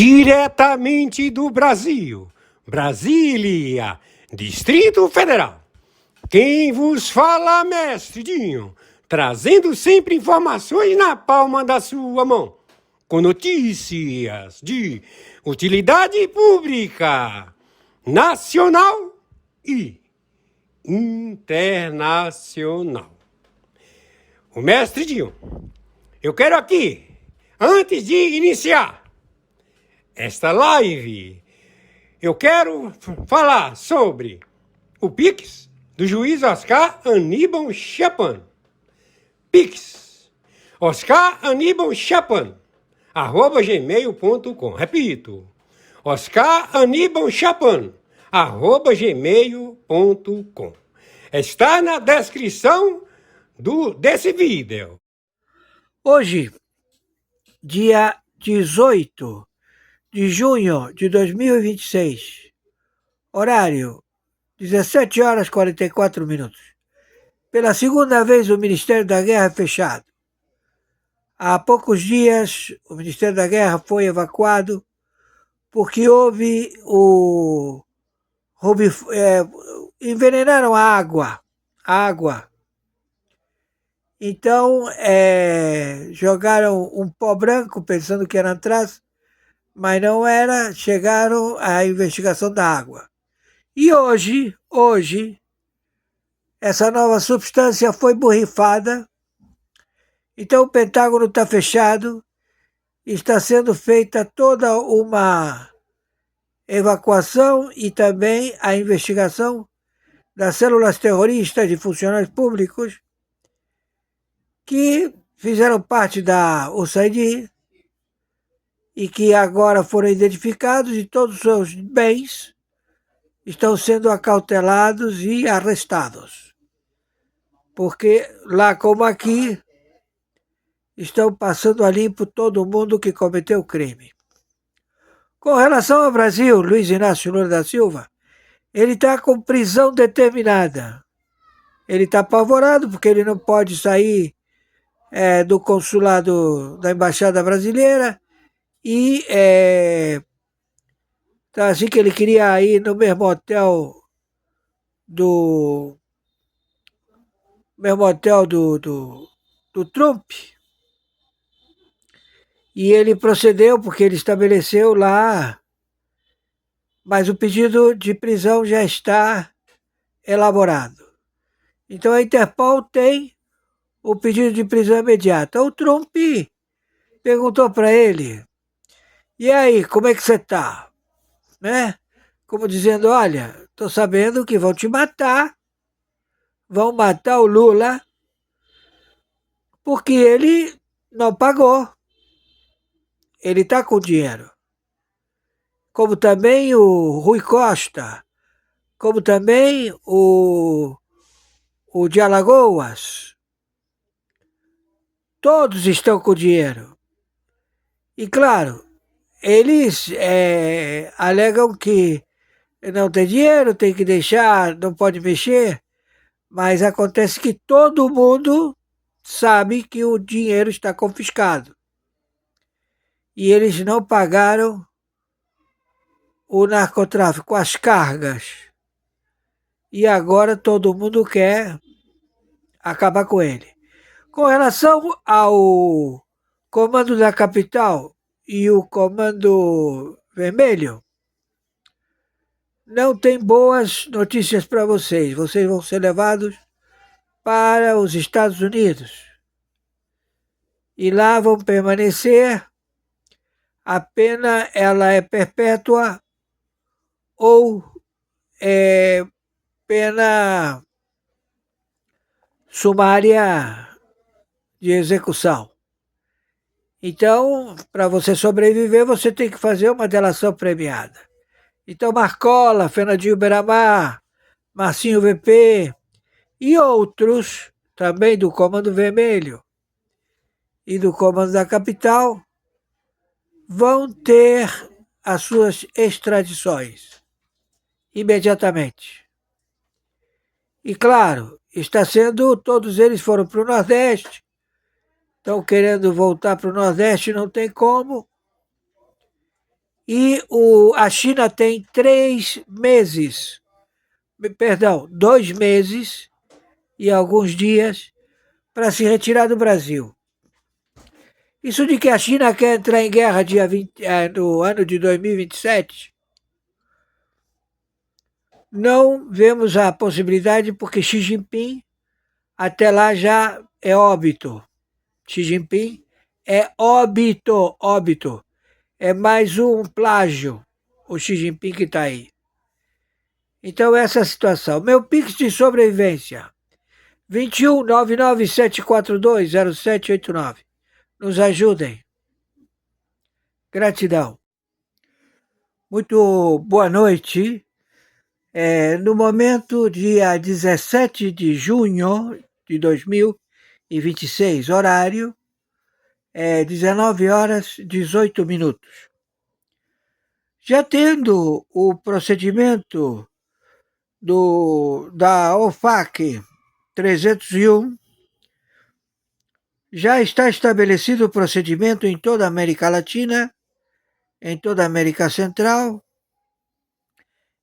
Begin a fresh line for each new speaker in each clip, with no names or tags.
Diretamente do Brasil, Brasília, Distrito Federal. Quem vos fala, mestre Dinho, trazendo sempre informações na palma da sua mão, com notícias de utilidade pública, nacional e internacional. O mestre Dinho, eu quero aqui, antes de iniciar esta live, eu quero falar sobre o Pix do juiz Oscar Aníbal Chapan. Pix, Oscar Aníbal Chapan, @gmail.com. Repito, Oscar Aníbal Chapan, @gmail.com. Está na descrição desse vídeo.
Hoje, dia 18 de junho de 2026, horário 17 horas e 44 minutos. Pela segunda vez o Ministério da Guerra é fechado. Há poucos dias o Ministério da Guerra foi evacuado porque envenenaram a água. Então, jogaram um pó branco pensando que era antraz, mas não era, chegaram à investigação da água. E hoje, essa nova substância foi borrifada, então o Pentágono está fechado, está sendo feita toda uma evacuação e também a investigação das células terroristas de funcionários públicos que fizeram parte da USAID e que agora foram identificados e todos os seus bens estão sendo acautelados e arrestados. Porque lá como aqui, estão passando a limpo todo mundo que cometeu crime. Com relação ao Brasil, Luiz Inácio Lula da Silva, ele está com prisão determinada. Ele está apavorado porque ele não pode sair do consulado da Embaixada Brasileira e tá assim que ele queria ir no mesmo hotel do Trump. E ele procedeu porque ele estabeleceu lá, mas o pedido de prisão já está elaborado. Então a Interpol tem o pedido de prisão imediata. O Trump perguntou para ele: e aí, como é que você está? Né? Como dizendo: olha, estou sabendo que vão te matar, vão matar o Lula, porque ele não pagou. Ele está com dinheiro. Como também o Rui Costa, como também o de Alagoas. Todos estão com dinheiro. E claro, eles alegam que não tem dinheiro, tem que deixar, não pode mexer, mas acontece que todo mundo sabe que o dinheiro está confiscado. E eles não pagaram o narcotráfico, as cargas. E agora todo mundo quer acabar com ele. Com relação ao Comando da Capital e o Comando Vermelho, não tem boas notícias para vocês. Vocês vão ser levados para os Estados Unidos. E lá vão permanecer. A pena ela é perpétua ou pena sumária de execução. Então, para você sobreviver, você tem que fazer uma delação premiada. Então, Marcola, Fernandinho Beiramar, Marcinho VP e outros, também do Comando Vermelho e do Comando da Capital, vão ter as suas extradições imediatamente. E claro, todos eles foram para o Nordeste, estão querendo voltar para o Nordeste, não tem como. E a China tem 2 meses e alguns dias para se retirar do Brasil. Isso de que a China quer entrar em guerra no ano de 2027, não vemos a possibilidade porque Xi Jinping até lá já é óbito. Xi Jinping é óbito. É mais um plágio, o Xi Jinping que está aí. Então essa é a situação. Meu Pix de sobrevivência, 21 99742 0789. Nos ajudem. Gratidão. Muito boa noite. No momento, dia 17 de junho de 2026, horário 19 horas 18 minutos. Já tendo o procedimento da OFAC 301, já está estabelecido o procedimento em toda a América Latina, em toda a América Central,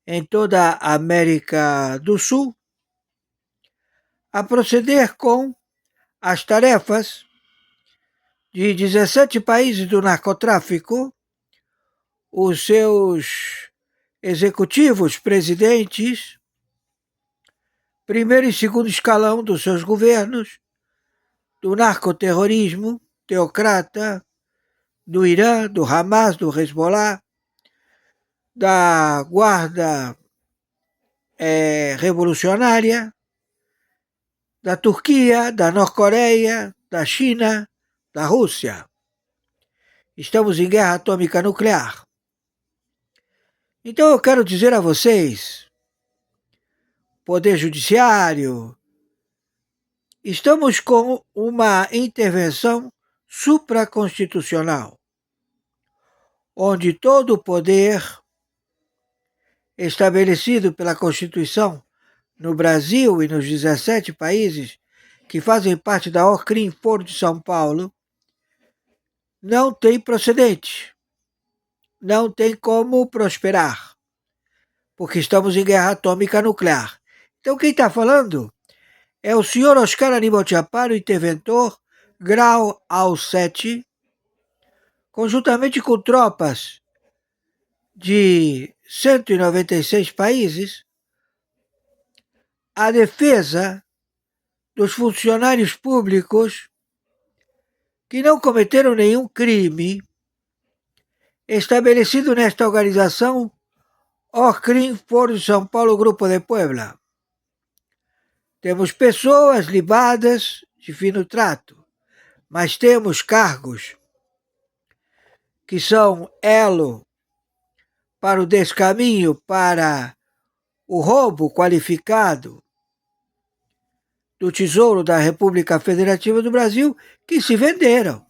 em toda a América do Sul, a proceder com as tarefas de 17 países do narcotráfico, os seus executivos, presidentes, primeiro e segundo escalão dos seus governos, do narcoterrorismo, teocrata, do Irã, do Hamas, do Hezbollah, da Guarda Revolucionária, da Turquia, da Norte-Coreia, da China, da Rússia. Estamos em guerra atômica nuclear. Então eu quero dizer a vocês, Poder Judiciário, estamos com uma intervenção supraconstitucional, onde todo o poder estabelecido pela Constituição no Brasil e nos 17 países que fazem parte da OCRIM Foro de São Paulo não tem procedente, não tem como prosperar, porque estamos em guerra atômica nuclear. Então quem está falando é o senhor Oscar Aníbal Chaparro, interventor, grau AU7, conjuntamente com tropas de 196 países, a defesa dos funcionários públicos que não cometeram nenhum crime estabelecido nesta organização OCRIM Foro de São Paulo Grupo de Puebla. Temos pessoas libadas de fino trato, mas temos cargos que são elo para o descaminho, para o roubo qualificado do Tesouro da República Federativa do Brasil, que se venderam.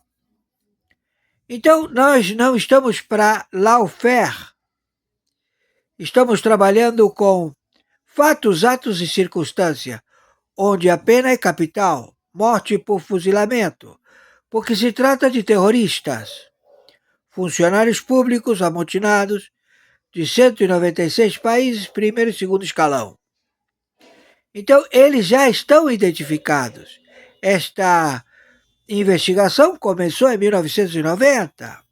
Então, nós não estamos para lawfare. Estamos trabalhando com fatos, atos e circunstância, onde a pena é capital, morte por fuzilamento, porque se trata de terroristas, funcionários públicos amotinados de 196 países, primeiro e segundo escalão. Então, eles já estão identificados. Esta investigação começou em 1990.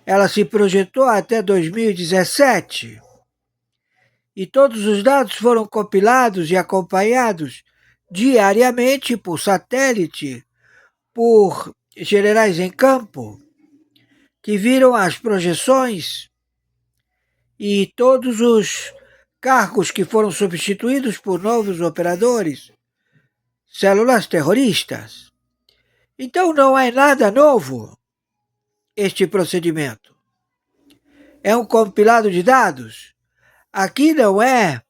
Ela se projetou até 2017. E todos os dados foram compilados e acompanhados diariamente por satélite, por generais em campo, que viram as projeções e todos os cargos que foram substituídos por novos operadores, células terroristas. Então não é nada novo este procedimento. É um compilado de dados. Aqui não é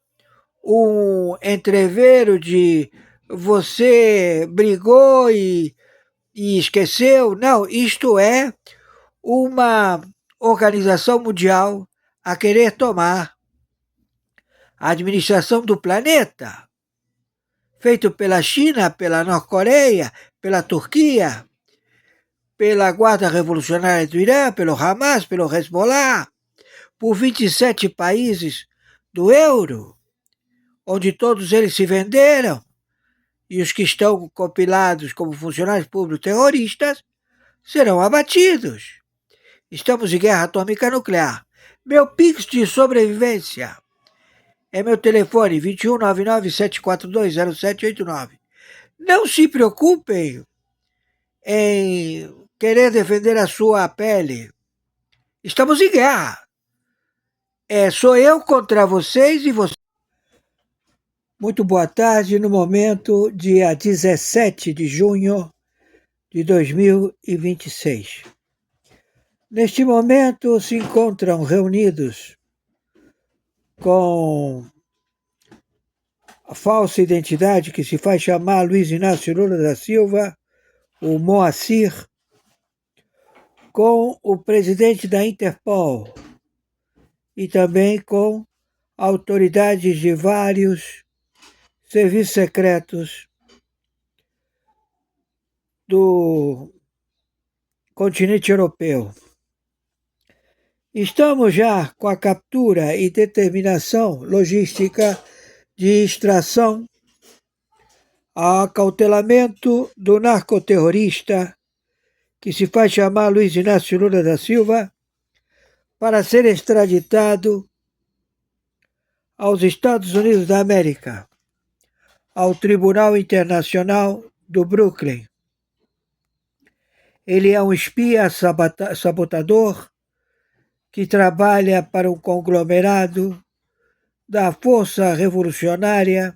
um entreveiro de você brigou e esqueceu. Não, isto é uma organização mundial a querer tomar a administração do planeta, feito pela China, pela Norte-Coreia, pela Turquia, pela Guarda Revolucionária do Irã, pelo Hamas, pelo Hezbollah, por 27 países do euro, onde todos eles se venderam, e os que estão compilados como funcionários públicos terroristas serão abatidos. Estamos em guerra atômica nuclear. Meu Pix de sobrevivência é meu telefone 2199-742-0789. Não se preocupem em querer defender a sua pele. Estamos em guerra. Sou eu contra vocês e vocês. Muito boa tarde, no momento, dia 17 de junho de 2026. Neste momento se encontram reunidos com a falsa identidade que se faz chamar Luiz Inácio Lula da Silva, o Moacir, com o presidente da Interpol e também com autoridades de vários serviços secretos do continente europeu. Estamos já com a captura e determinação logística de extração, acautelamento do narcoterrorista que se faz chamar Luiz Inácio Lula da Silva para ser extraditado aos Estados Unidos da América, ao Tribunal Internacional do Brooklyn. Ele é um espia sabotador que trabalha para um conglomerado da Força Revolucionária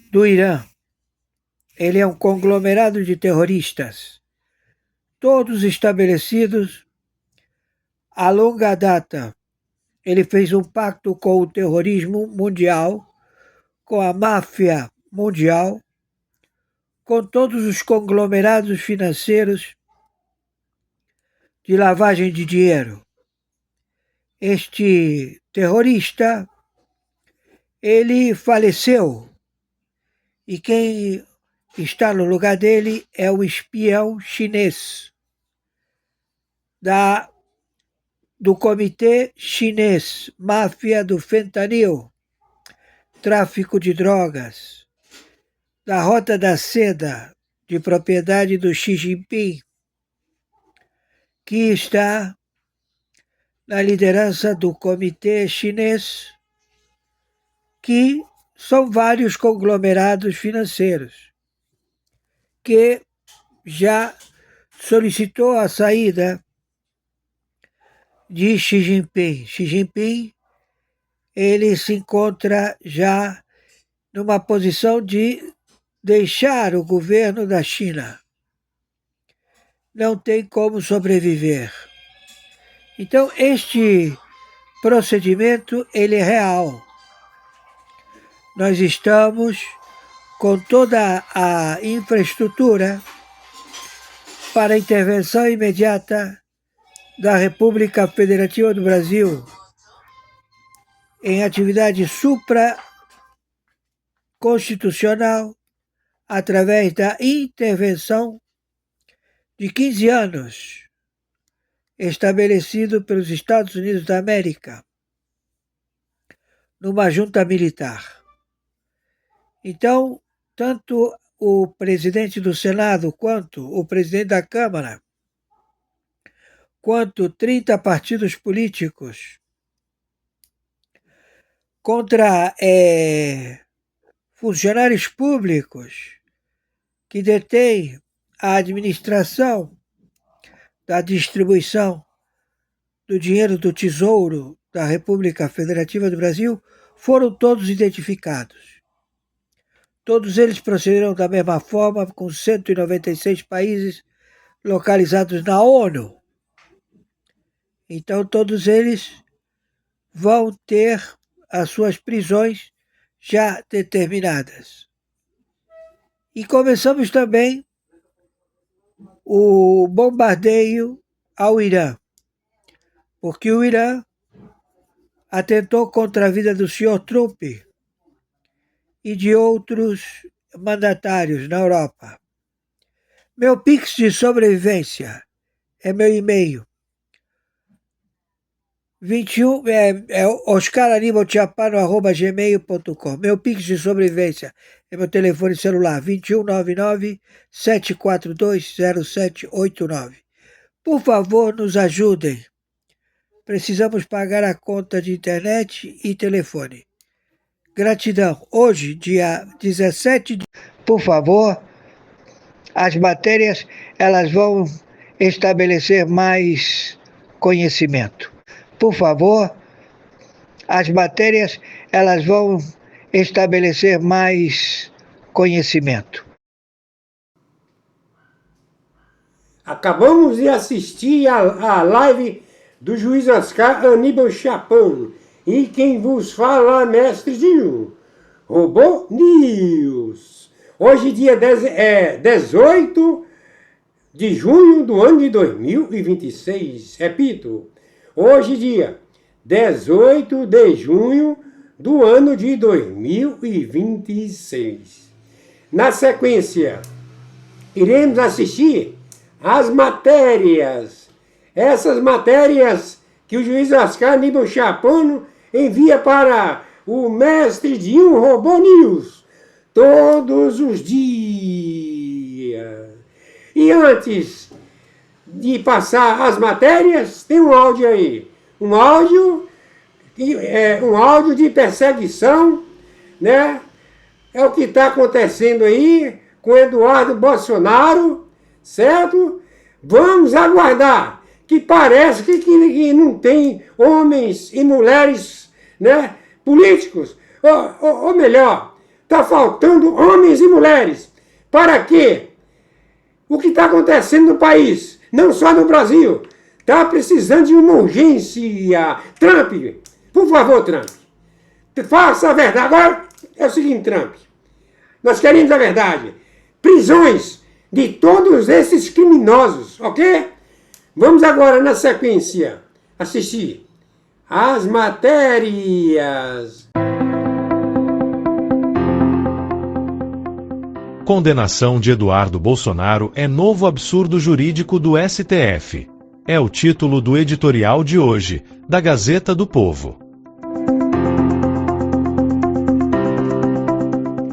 do Irã. Ele é um conglomerado de terroristas, todos estabelecidos a longa data. Ele fez um pacto com o terrorismo mundial, com a máfia mundial, com todos os conglomerados financeiros de lavagem de dinheiro. Este terrorista, ele faleceu e quem está no lugar dele é o espião chinês do Comitê Chinês, máfia do fentanil, tráfico de drogas, da Rota da Seda, de propriedade do Xi Jinping, que está na liderança do Comitê Chinês, que são vários conglomerados financeiros, que já solicitou a saída de Xi Jinping. Xi Jinping, ele se encontra já numa posição de deixar o governo da China. Não tem como sobreviver. Então, este procedimento, ele é real. Nós estamos com toda a infraestrutura para a intervenção imediata da República Federativa do Brasil em atividade supraconstitucional através da intervenção de 15 anos estabelecido pelos Estados Unidos da América numa junta militar. Então, tanto o presidente do Senado quanto o presidente da Câmara, quanto 30 partidos políticos contra funcionários públicos que detêm a administração da distribuição do dinheiro do Tesouro da República Federativa do Brasil, foram todos identificados. Todos eles procederam da mesma forma, com 196 países localizados na ONU. Então, todos eles vão ter as suas prisões já determinadas. E começamos também o bombardeio ao Irã, porque o Irã atentou contra a vida do senhor Trump e de outros mandatários na Europa. Meu Pix de sobrevivência é meu e-mail. 21 é oscaranibalchapano@gmail.com. Meu Pix de sobrevivência é meu telefone celular 2199-742-0789. Por favor, nos ajudem. Precisamos pagar a conta de internet e telefone. Gratidão. Hoje, dia 17 de... Por favor, as matérias elas vão estabelecer mais conhecimento. Por favor, as matérias elas vão estabelecer mais conhecimento.
Acabamos de assistir a live do juiz Oscar Aníbal Chapano. E quem vos fala, mestre Dinho, Robô News. Hoje, dia 18 de junho do ano de 2026. Repito, hoje, dia 18 de junho do ano de 2026. Na sequência, iremos assistir as matérias. Essas matérias que o juiz Oscar Aníbal Chapano envia para o mestre Dinho Robô News todos os dias. E antes de passar as matérias, tem um áudio aí. Um áudio de perseguição, né? É o que está acontecendo aí com Eduardo Bolsonaro, certo? Vamos aguardar, que parece que não tem homens e mulheres, né, políticos, ou melhor, está faltando homens e mulheres. Para quê? O que está acontecendo no país, não só no Brasil, está precisando de uma urgência. Trump, por favor, Trump, faça a verdade. Agora é o seguinte, Trump, nós queremos a verdade. Prisões de todos esses criminosos, ok? Vamos agora, na sequência, assistir as matérias.
Condenação de Eduardo Bolsonaro é novo absurdo jurídico do STF. É o título do editorial de hoje, da Gazeta do Povo.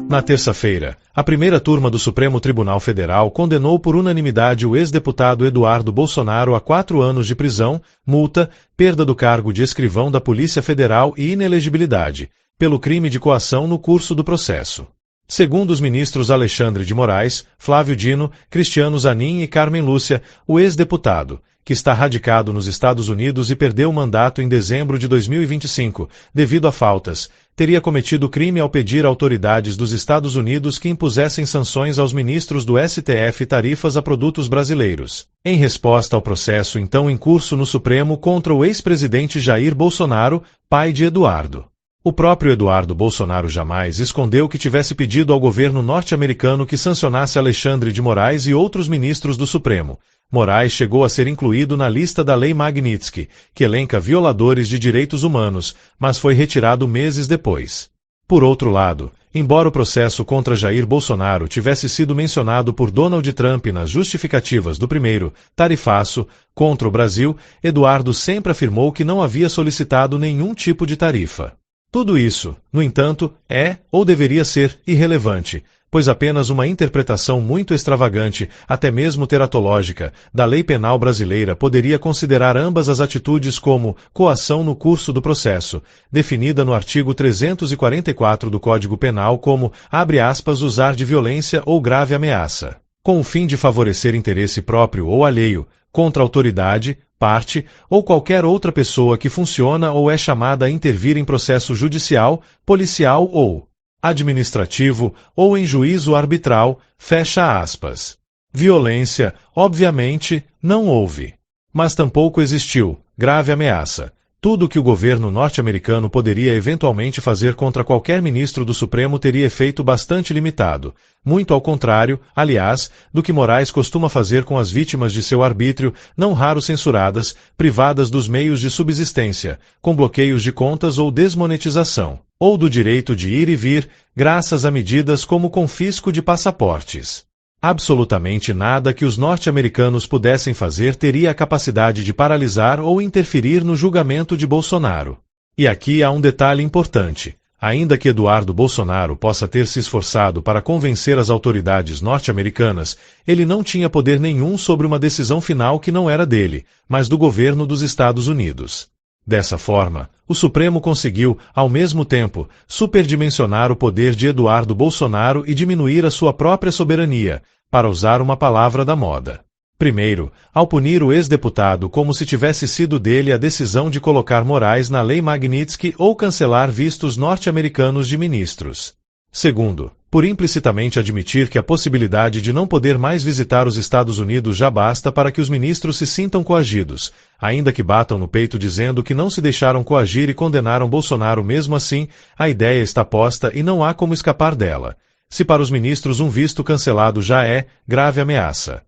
Na terça-feira, a primeira turma do Supremo Tribunal Federal condenou por unanimidade o ex-deputado Eduardo Bolsonaro a 4 anos de prisão, multa, perda do cargo de escrivão da Polícia Federal e inelegibilidade, pelo crime de coação no curso do processo. Segundo os ministros Alexandre de Moraes, Flávio Dino, Cristiano Zanin e Carmen Lúcia, o ex-deputado, que está radicado nos Estados Unidos e perdeu o mandato em dezembro de 2025, devido a faltas, teria cometido crime ao pedir a autoridades dos Estados Unidos que impusessem sanções aos ministros do STF e tarifas a produtos brasileiros, em resposta ao processo então em curso no Supremo contra o ex-presidente Jair Bolsonaro, pai de Eduardo. O próprio Eduardo Bolsonaro jamais escondeu que tivesse pedido ao governo norte-americano que sancionasse Alexandre de Moraes e outros ministros do Supremo. Moraes chegou a ser incluído na lista da Lei Magnitsky, que elenca violadores de direitos humanos, mas foi retirado meses depois. Por outro lado, embora o processo contra Jair Bolsonaro tivesse sido mencionado por Donald Trump nas justificativas do primeiro tarifaço contra o Brasil, Eduardo sempre afirmou que não havia solicitado nenhum tipo de tarifa. Tudo isso, no entanto, é, ou deveria ser, irrelevante, pois apenas uma interpretação muito extravagante, até mesmo teratológica, da lei penal brasileira poderia considerar ambas as atitudes como coação no curso do processo, definida no artigo 344 do Código Penal como, abre aspas, usar de violência ou grave ameaça, com o fim de favorecer interesse próprio ou alheio, contra autoridade, parte, ou qualquer outra pessoa que funciona ou é chamada a intervir em processo judicial, policial ou administrativo, ou em juízo arbitral, fecha aspas. Violência, obviamente, não houve. Mas tampouco existiu grave ameaça. Tudo o que o governo norte-americano poderia eventualmente fazer contra qualquer ministro do Supremo teria efeito bastante limitado, muito ao contrário, aliás, do que Moraes costuma fazer com as vítimas de seu arbítrio, não raro censuradas, privadas dos meios de subsistência, com bloqueios de contas ou desmonetização, ou do direito de ir e vir, graças a medidas como confisco de passaportes. Absolutamente nada que os norte-americanos pudessem fazer teria a capacidade de paralisar ou interferir no julgamento de Bolsonaro. E aqui há um detalhe importante. Ainda que Eduardo Bolsonaro possa ter se esforçado para convencer as autoridades norte-americanas, ele não tinha poder nenhum sobre uma decisão final que não era dele, mas do governo dos Estados Unidos. Dessa forma, o Supremo conseguiu, ao mesmo tempo, superdimensionar o poder de Eduardo Bolsonaro e diminuir a sua própria soberania, para usar uma palavra da moda. Primeiro, ao punir o ex-deputado como se tivesse sido dele a decisão de colocar Moraes na Lei Magnitsky ou cancelar vistos norte-americanos de ministros. Segundo, por implicitamente admitir que a possibilidade de não poder mais visitar os Estados Unidos já basta para que os ministros se sintam coagidos, ainda que batam no peito dizendo que não se deixaram coagir e condenaram Bolsonaro mesmo assim, a ideia está posta e não há como escapar dela. Se para os ministros um visto cancelado já é grave ameaça.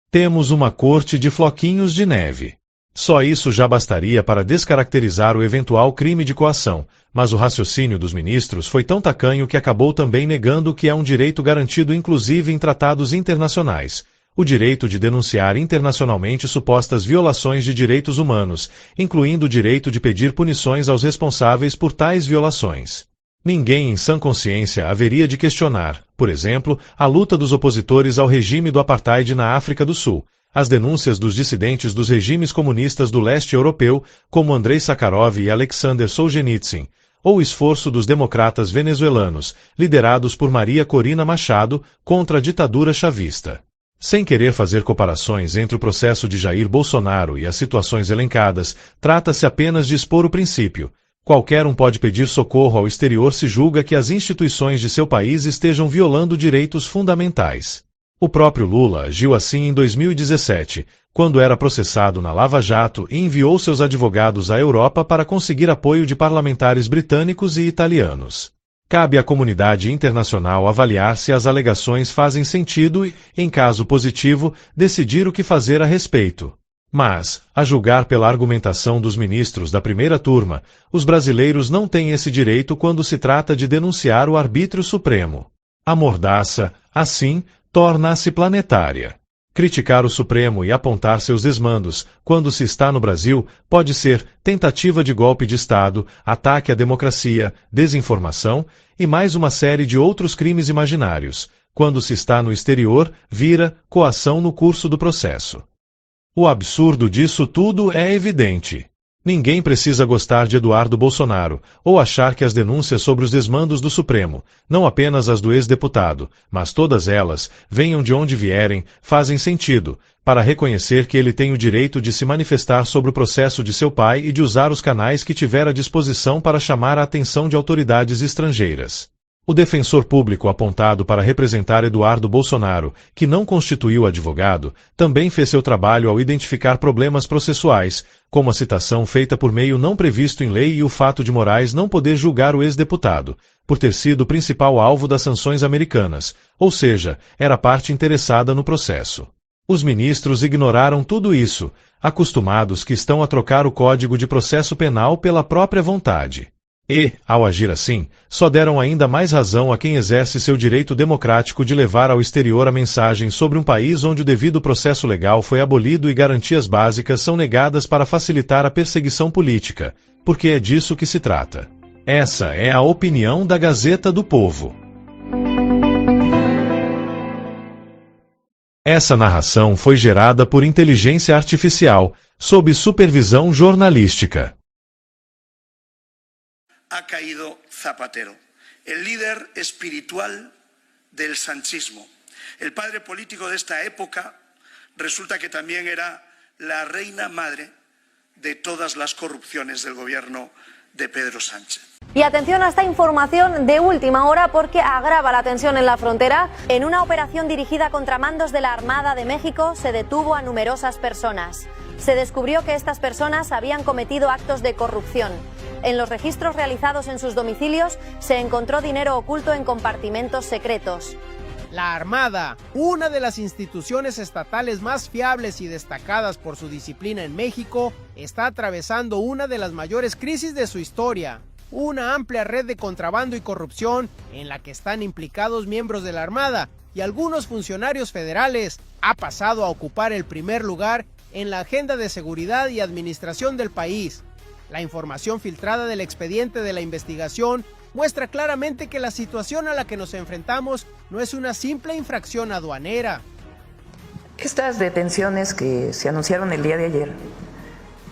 Temos uma corte de floquinhos de neve. Só isso já bastaria para descaracterizar o eventual crime de coação, mas o raciocínio dos ministros foi tão tacanho que acabou também negando que é um direito garantido inclusive em tratados internacionais, o direito de denunciar internacionalmente supostas violações de direitos humanos, incluindo o direito de pedir punições aos responsáveis por tais violações. Ninguém em sã consciência haveria de questionar, por exemplo, a luta dos opositores ao regime do apartheid na África do Sul, as denúncias dos dissidentes dos regimes comunistas do leste europeu, como Andrei Sakharov e Alexander Solzhenitsyn, ou o esforço dos democratas venezuelanos, liderados por Maria Corina Machado, contra a ditadura chavista. Sem querer fazer comparações entre o processo de Jair Bolsonaro e as situações elencadas, trata-se apenas de expor o princípio. Qualquer um pode pedir socorro ao exterior se julga que as instituições de seu país estejam violando direitos fundamentais. O próprio Lula agiu assim em 2017, quando era processado na Lava Jato e enviou seus advogados à Europa para conseguir apoio de parlamentares britânicos e italianos. Cabe à comunidade internacional avaliar se as alegações fazem sentido e, em caso positivo, decidir o que fazer a respeito. Mas, a julgar pela argumentação dos ministros da primeira turma, os brasileiros não têm esse direito quando se trata de denunciar o arbítrio supremo. A mordaça, assim, torna-se planetária. Criticar o Supremo e apontar seus desmandos, quando se está no Brasil, pode ser tentativa de golpe de Estado, ataque à democracia, desinformação e mais uma série de outros crimes imaginários. Quando se está no exterior, vira coação no curso do processo. O absurdo disso tudo é evidente. Ninguém precisa gostar de Eduardo Bolsonaro, ou achar que as denúncias sobre os desmandos do Supremo, não apenas as do ex-deputado, mas todas elas, venham de onde vierem, fazem sentido, para reconhecer que ele tem o direito de se manifestar sobre o processo de seu pai e de usar os canais que tiver à disposição para chamar a atenção de autoridades estrangeiras. O defensor público apontado para representar Eduardo Bolsonaro, que não constituiu advogado, também fez seu trabalho ao identificar problemas processuais, como a citação feita por meio não previsto em lei e o fato de Moraes não poder julgar o ex-deputado, por ter sido o principal alvo das sanções americanas, ou seja, era parte interessada no processo. Os ministros ignoraram tudo isso, acostumados que estão a trocar o Código de Processo Penal pela própria vontade. E, ao agir assim, só deram ainda mais razão a quem exerce seu direito democrático de levar ao exterior a mensagem sobre um país onde o devido processo legal foi abolido e garantias básicas são negadas para facilitar a perseguição política, porque é disso que se trata. Essa é a opinião da Gazeta do Povo. Essa narração foi gerada por inteligência artificial, sob supervisão jornalística.
Ha caído Zapatero, el líder espiritual del sanchismo. El padre político de esta época resulta que también era la reina madre de todas las corrupciones del gobierno de Pedro Sánchez.
Y atención a esta información de última hora porque agrava la tensión en la frontera. En una operación dirigida contra mandos de la Armada de México se detuvo a numerosas personas. Se descubrió que estas personas habían cometido actos de corrupción. En los registros realizados en sus domicilios se encontró dinero oculto en compartimentos secretos.
La Armada, una de las instituciones estatales más fiables y destacadas por su disciplina en México, está atravesando una de las mayores crisis de su historia. Una amplia red de contrabando y corrupción en la que están implicados miembros de la Armada y algunos funcionarios federales, ha pasado a ocupar el primer lugar en la agenda de seguridad y administración del país. La información filtrada del expediente de la investigación muestra claramente que la situación a la que nos enfrentamos no es una simple infracción aduanera.
Estas detenciones que se anunciaron el día de ayer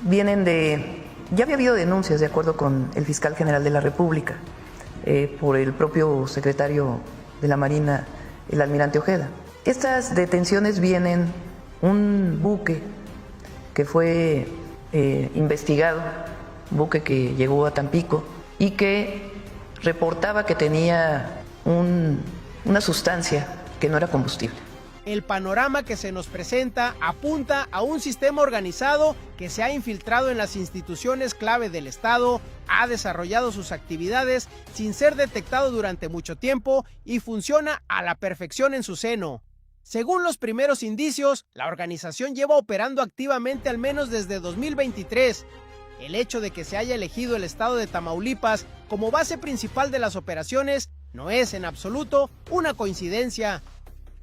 vienen de... Ya había habido denuncias, de acuerdo con el fiscal general de la República, por el propio secretario de la Marina, el almirante Ojeda. Estas detenciones vienen un buque que fue investigado, un buque que llegó a Tampico y que reportaba que tenía una sustancia que no era combustible.
El panorama que se nos presenta apunta a un sistema organizado que se ha infiltrado en las instituciones clave del Estado, ha desarrollado sus actividades sin ser detectado durante mucho tiempo y funciona a la perfección en su seno. Según los primeros indicios, la organización lleva operando activamente al menos desde 2023. El hecho de que se haya elegido el estado de Tamaulipas como base principal de las operaciones no es en absoluto una coincidencia.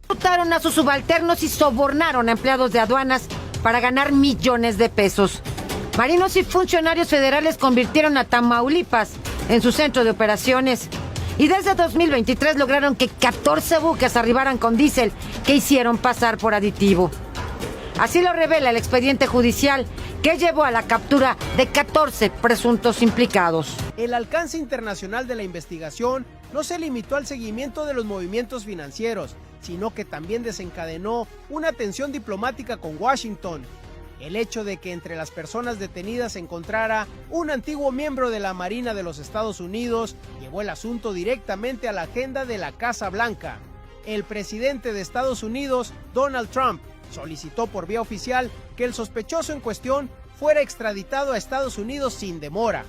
Reclutaron a sus subalternos y sobornaron a empleados de aduanas para ganar millones de pesos. Marinos y funcionarios federales convirtieron a Tamaulipas en su centro de operaciones. Y desde 2023 lograron que 14 buques arribaran con diésel que hicieron pasar por aditivo. Así lo revela el expediente judicial que llevó a la captura de 14 presuntos implicados.
El alcance internacional de la investigación no se limitó al seguimiento de los movimientos financieros, sino que también desencadenó una tensión diplomática con Washington. El hecho de que entre las personas detenidas se encontrara un antiguo miembro de la Marina de los Estados Unidos llevó el asunto directamente a la agenda de la Casa Blanca. El presidente de Estados Unidos, Donald Trump, solicitó por vía oficial que el sospechoso en cuestión fuera extraditado a Estados Unidos sin demora.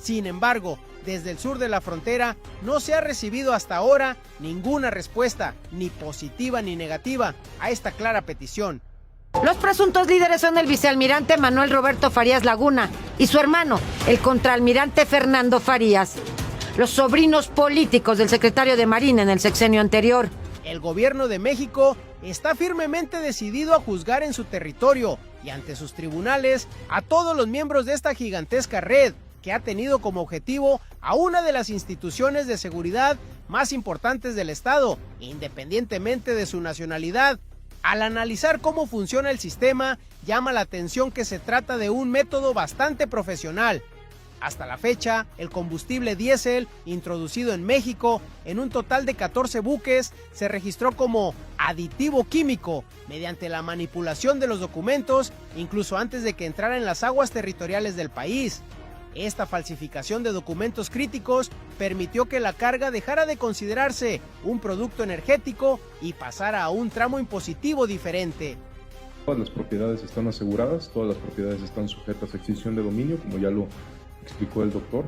Sin embargo, desde el sur de la frontera no se ha recibido hasta ahora ninguna respuesta, ni positiva ni negativa, a esta clara petición.
Los presuntos líderes son el vicealmirante Manuel Roberto Farías Laguna y su hermano, el contraalmirante Fernando Farías, los sobrinos políticos del secretario de Marina en el sexenio anterior.
El gobierno de México está firmemente decidido a juzgar en su territorio y ante sus tribunales a todos los miembros de esta gigantesca red que ha tenido como objetivo a una de las instituciones de seguridad más importantes del Estado, independientemente de su nacionalidad. Al analizar cómo funciona el sistema, llama la atención que se trata de un método bastante profesional. Hasta la fecha, el combustible diésel, introducido en México en un total de 14 buques, se registró como aditivo químico mediante la manipulación de los documentos, incluso antes de que entrara en las aguas territoriales del país. Esta falsificación de documentos críticos permitió que la carga dejara de considerarse un producto energético y pasara a un tramo impositivo diferente.
Todas las propiedades están aseguradas, todas las propiedades están sujetas a extinción de dominio, como ya lo explicó el doctor.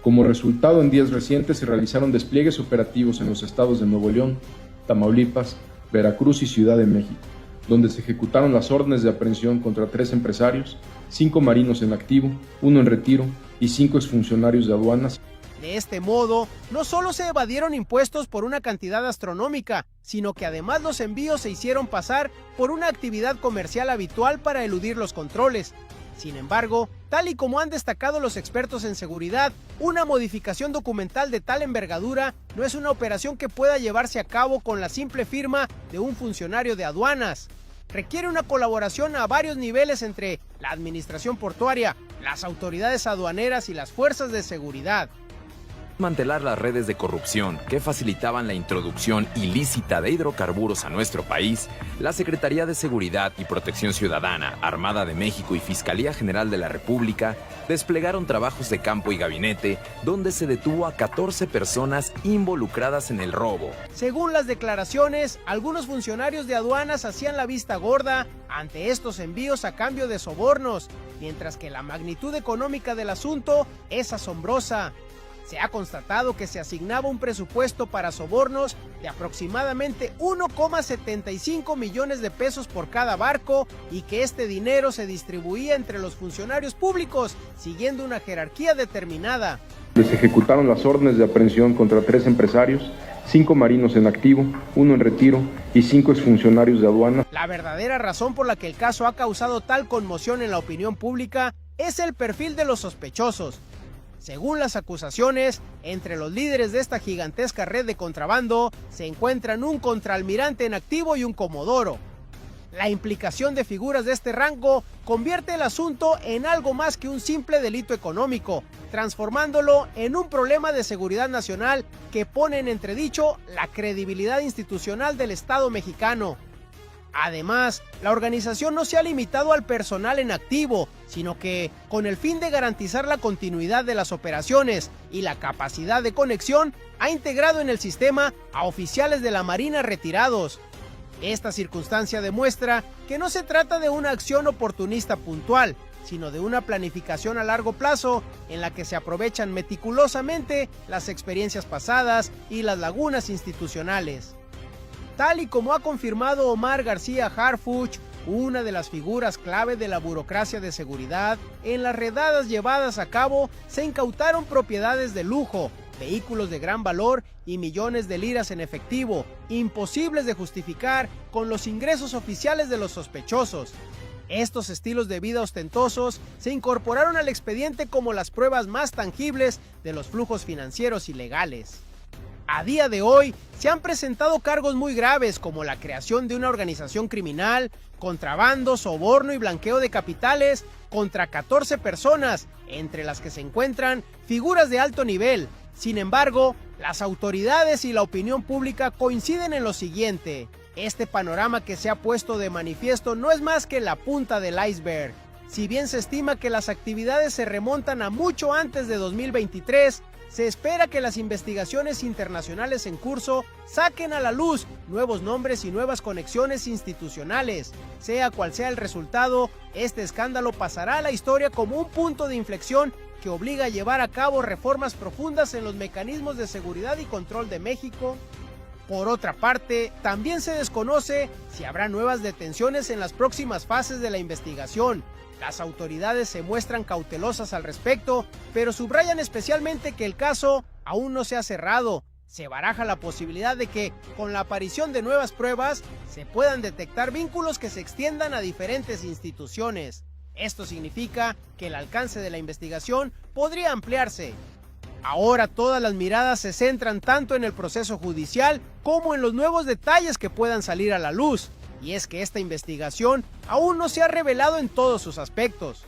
Como resultado, en días recientes se realizaron despliegues operativos en los estados de Nuevo León, Tamaulipas, Veracruz y Ciudad de México, donde se ejecutaron las órdenes de aprehensión contra 3 empresarios, 5 marinos en activo, 1 en retiro y 5 exfuncionarios de aduanas.
De este modo, no solo se evadieron impuestos por una cantidad astronómica, sino que además los envíos se hicieron pasar por una actividad comercial habitual para eludir los controles. Sin embargo, tal y como han destacado los expertos en seguridad, una modificación documental de tal envergadura no es una operación que pueda llevarse a cabo con la simple firma de un funcionario de aduanas. Requiere una colaboración a varios niveles entre la administración portuaria, las autoridades aduaneras y las fuerzas de seguridad.
Desmantelar las redes de corrupción que facilitaban la introducción ilícita de hidrocarburos a nuestro país, la Secretaría de Seguridad y Protección Ciudadana, Armada de México y Fiscalía General de la República desplegaron trabajos de campo y gabinete donde se detuvo a 14 personas involucradas en el robo.
Según las declaraciones, algunos funcionarios de aduanas hacían la vista gorda ante estos envíos a cambio de sobornos, mientras que la magnitud económica del asunto es asombrosa. Se ha constatado que se asignaba un presupuesto para sobornos de aproximadamente 1,75 millones de pesos por cada barco y que este dinero se distribuía entre los funcionarios públicos siguiendo una jerarquía determinada.
Se ejecutaron las órdenes de aprehensión contra 3 empresarios, 5 marinos en activo, 1 en retiro y 5 exfuncionarios de aduana.
La verdadera razón por la que el caso ha causado tal conmoción en la opinión pública es el perfil de los sospechosos. Según las acusaciones, entre los líderes de esta gigantesca red de contrabando se encuentran un contraalmirante en activo y un comodoro. La implicación de figuras de este rango convierte el asunto en algo más que un simple delito económico, transformándolo en un problema de seguridad nacional que pone en entredicho la credibilidad institucional del Estado mexicano. Además, la organización no se ha limitado al personal en activo, sino que, con el fin de garantizar la continuidad de las operaciones y la capacidad de conexión, ha integrado en el sistema a oficiales de la Marina retirados. Esta circunstancia demuestra que no se trata de una acción oportunista puntual, sino de una planificación a largo plazo en la que se aprovechan meticulosamente las experiencias pasadas y las lagunas institucionales. Tal y como ha confirmado Omar García Harfuch, una de las figuras clave de la burocracia de seguridad, en las redadas llevadas a cabo se incautaron propiedades de lujo, vehículos de gran valor y millones de liras en efectivo, imposibles de justificar con los ingresos oficiales de los sospechosos. Estos estilos de vida ostentosos se incorporaron al expediente como las pruebas más tangibles de los flujos financieros ilegales. A día de hoy, se han presentado cargos muy graves como la creación de una organización criminal, contrabando, soborno y blanqueo de capitales contra 14 personas, entre las que se encuentran figuras de alto nivel. Sin embargo, las autoridades y la opinión pública coinciden en lo siguiente: este panorama que se ha puesto de manifiesto no es más que la punta del iceberg. Si bien se estima que las actividades se remontan a mucho antes de 2023, se espera que las investigaciones internacionales en curso saquen a la luz nuevos nombres y nuevas conexiones institucionales. Sea cual sea el resultado, este escándalo pasará a la historia como un punto de inflexión que obliga a llevar a cabo reformas profundas en los mecanismos de seguridad y control de México. Por otra parte, también se desconoce si habrá nuevas detenciones en las próximas fases de la investigación. Las autoridades se muestran cautelosas al respecto, pero subrayan especialmente que el caso aún no se ha cerrado. Se baraja la posibilidad de que, con la aparición de nuevas pruebas, se puedan detectar vínculos que se extiendan a diferentes instituciones. Esto significa que el alcance de la investigación podría ampliarse. Ahora todas las miradas se centran tanto en el proceso judicial como en los nuevos detalles que puedan salir a la luz. Y es que esta investigación aún no se ha revelado en todos sus aspectos.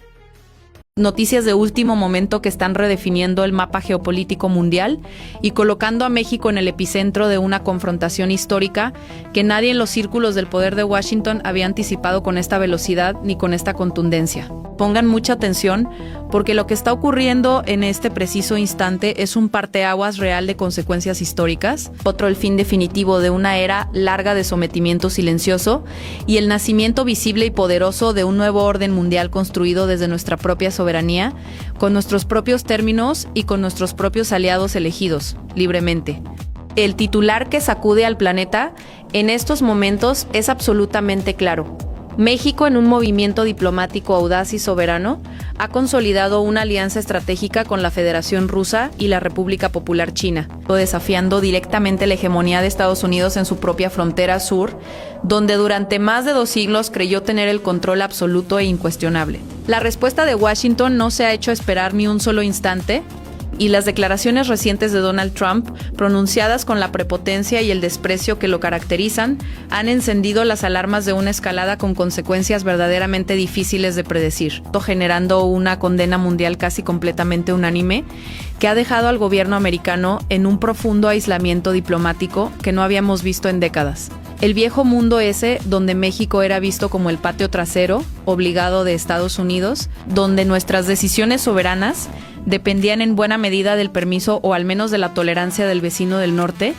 Noticias de último momento que están redefiniendo el mapa geopolítico mundial y colocando a México en el epicentro de una confrontación histórica que nadie en los círculos del poder de Washington había anticipado con esta velocidad ni con esta contundencia. Pongan mucha atención porque lo que está ocurriendo en este preciso instante es un parteaguas real de consecuencias históricas, otro el fin definitivo de una era larga de sometimiento silencioso y el nacimiento visible y poderoso de un nuevo orden mundial construido desde nuestra propia soberanía, con nuestros propios términos y con nuestros propios aliados elegidos, libremente. El titular que sacude al planeta en estos momentos es absolutamente claro. México, en un movimiento diplomático audaz y soberano, ha consolidado una alianza estratégica con la Federación Rusa y la República Popular China, desafiando directamente la hegemonía de Estados Unidos en su propia frontera sur, donde durante más de 2 siglos creyó tener el control absoluto e incuestionable. La respuesta de Washington no se ha hecho esperar ni un solo instante, y las declaraciones recientes de Donald Trump, pronunciadas con la prepotencia y el desprecio que lo caracterizan, han encendido las alarmas de una escalada con consecuencias verdaderamente difíciles de predecir, generando una condena mundial casi completamente unánime que ha dejado al gobierno americano en un profundo aislamiento diplomático que no habíamos visto en décadas. El viejo mundo ese donde México era visto como el patio trasero, obligado de Estados Unidos, donde nuestras decisiones soberanas dependían en buena medida del permiso o al menos de la tolerancia del vecino del norte,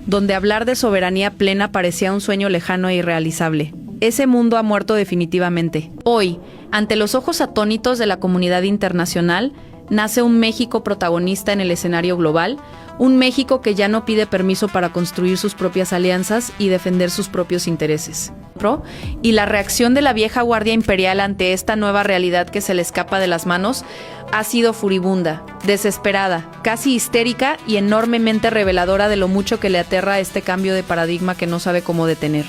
donde hablar de soberanía plena parecía un sueño lejano e irrealizable. Ese mundo ha muerto definitivamente. Hoy, ante los ojos atónitos de la comunidad internacional, nace un México protagonista en el escenario global, un México que ya no pide permiso para construir sus propias alianzas y defender sus propios intereses. Y la reacción de la vieja guardia imperial ante esta nueva realidad que se le escapa de las manos ha sido furibunda, desesperada, casi histérica y enormemente reveladora de lo mucho que le aterra este cambio de paradigma que no sabe cómo detener.